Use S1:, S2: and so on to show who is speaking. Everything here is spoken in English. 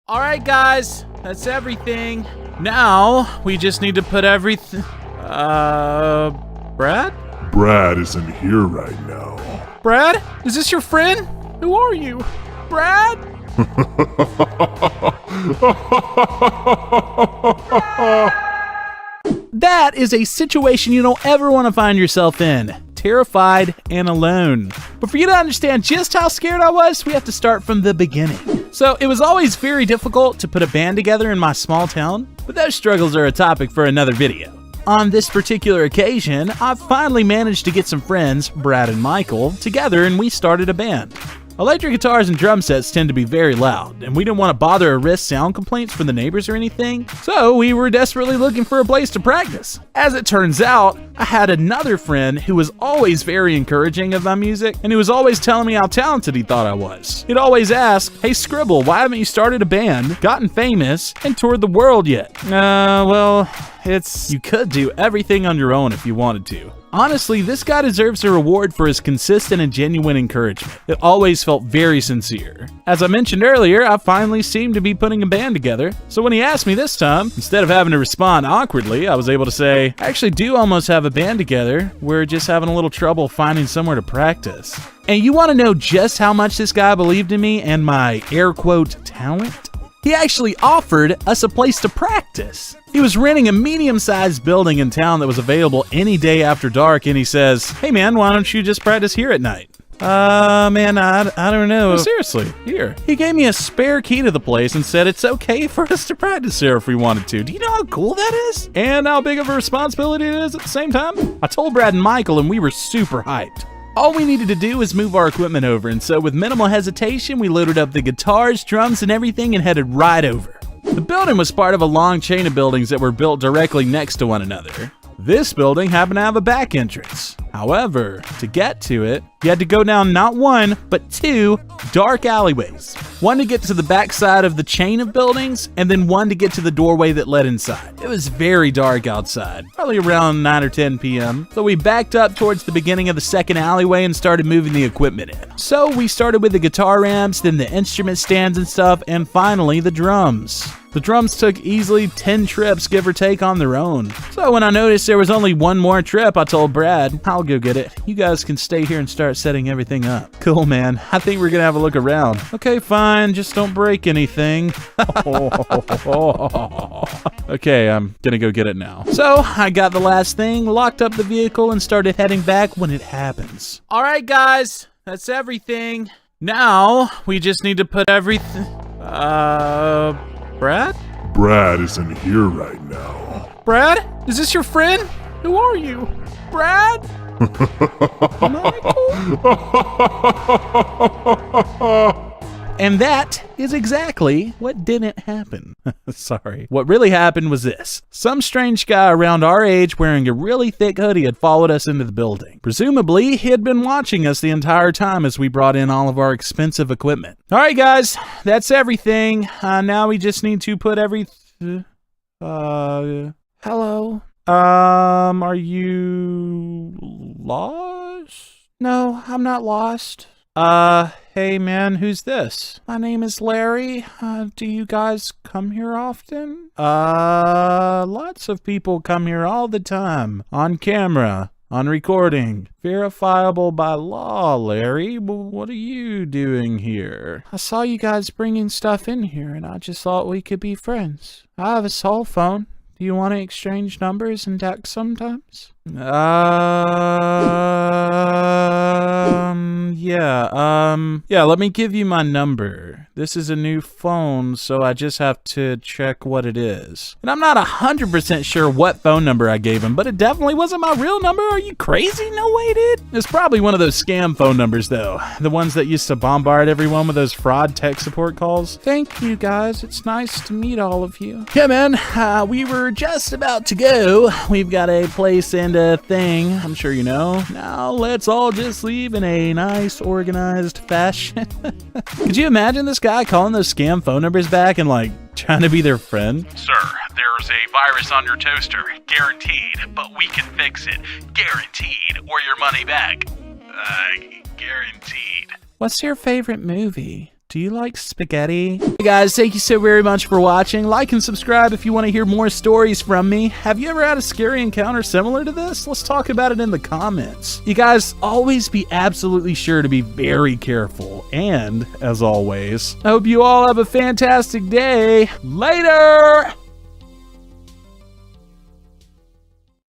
S1: Alright guys, that's everything. Now, we just need to put everything... Brad?
S2: Brad isn't here right now.
S1: Brad? Is this your friend? Who are you? Brad? That is a situation you don't ever want to find yourself in. Terrified and alone. But for you to understand just how scared I was, we have to start from the beginning. So it was always very difficult to put a band together in my small town, but those struggles are a topic for another video. On this particular occasion, I finally managed to get some friends, Brad and Michael, together and we started a band. Electric guitars and drum sets tend to be very loud, and we didn't want to bother or risk sound complaints from the neighbors or anything, so we were desperately looking for a place to practice. As it turns out, I had another friend who was always very encouraging of my music, and he was always telling me how talented he thought I was. He'd always ask, "Hey Scribble, why haven't you started a band, gotten famous, and toured the world yet?" You could do everything on your own if you wanted to. Honestly, this guy deserves a reward for his consistent and genuine encouragement. It always felt very sincere. As I mentioned earlier, I finally seemed to be putting a band together, so when he asked me this time, instead of having to respond awkwardly, I was able to say, "I actually do almost have a band together. We're just having a little trouble finding somewhere to practice." And you want to know just how much this guy believed in me and my air quote talent? He actually offered us a place to practice. He was renting a medium-sized building in town that was available any day after dark, and he says, "Hey man, why don't you just practice here at night?" Man, I don't know. No, seriously, here. He gave me a spare key to the place and said it's okay for us to practice here if we wanted to. Do you know how cool that is? And how big of a responsibility it is at the same time? I told Brad and Michael, and we were super hyped. All we needed to do was move our equipment over, and so with minimal hesitation, we loaded up the guitars, drums, and everything and headed right over. The building was part of a long chain of buildings that were built directly next to one another. This building happened to have a back entrance. However, to get to it, you had to go down not one, but two dark alleyways. One to get to the back side of the chain of buildings, and then one to get to the doorway that led inside. It was very dark outside, probably around 9 or 10 p.m. So we backed up towards the beginning of the second alleyway and started moving the equipment in. So we started with the guitar amps, then the instrument stands and stuff, and finally the drums. The drums took easily 10 trips, give or take, on their own. So when I noticed there was only one more trip, I told Brad, "I'll go get it. You guys can stay here and start setting everything up." "Cool, man. I think we're gonna have a look around." "Okay, fine. Just don't break anything." Okay, I'm gonna go get it now. So I got the last thing, locked up the vehicle, and started heading back when it happens. Alright guys, that's everything. Now, we just need to put everything... Brad?
S2: Brad isn't here right now.
S1: Brad? Is this your friend? Who are you? Brad? Michael? And that is exactly what didn't happen. Sorry. What really happened was this. Some strange guy around our age wearing a really thick hoodie had followed us into the building. Presumably, he had been watching us the entire time as we brought in all of our expensive equipment. Alright guys, that's everything. Now we just need to put hello? Are you lost? No, I'm not lost. Hey man, who's this? My name is Larry. Do you guys come here often? Lots of people come here all the time. On camera. On recording. Verifiable by law, Larry. What are you doing here? I saw you guys bringing stuff in here and I just thought we could be friends. I have a cell phone. Do you want to exchange numbers and text sometimes? Yeah, let me give you my number. This is a new phone, so I just have to check what it is. And I'm not 100% sure what phone number I gave him, but it definitely wasn't my real number. Are you crazy? No way, dude. It's probably one of those scam phone numbers, though. The ones that used to bombard everyone with those fraud tech support calls. Thank you, guys. It's nice to meet all of you. Yeah, man, we were just about to go. We've got a place and a thing, I'm sure you know. Now let's all just leave in a nice, organized fashion. Could you imagine this guy calling those scam phone numbers back and like trying to be their friend?
S3: "Sir, there's a virus on your toaster. Guaranteed, but we can fix it. Guaranteed, or your money back. Guaranteed."
S1: What's your favorite movie? Do you like spaghetti? Hey guys, thank you so very much for watching. Like and subscribe if you want to hear more stories from me. Have you ever had a scary encounter similar to this? Let's talk about it in the comments. You guys, always be absolutely sure to be very careful. And, as always, I hope you all have a fantastic day. Later!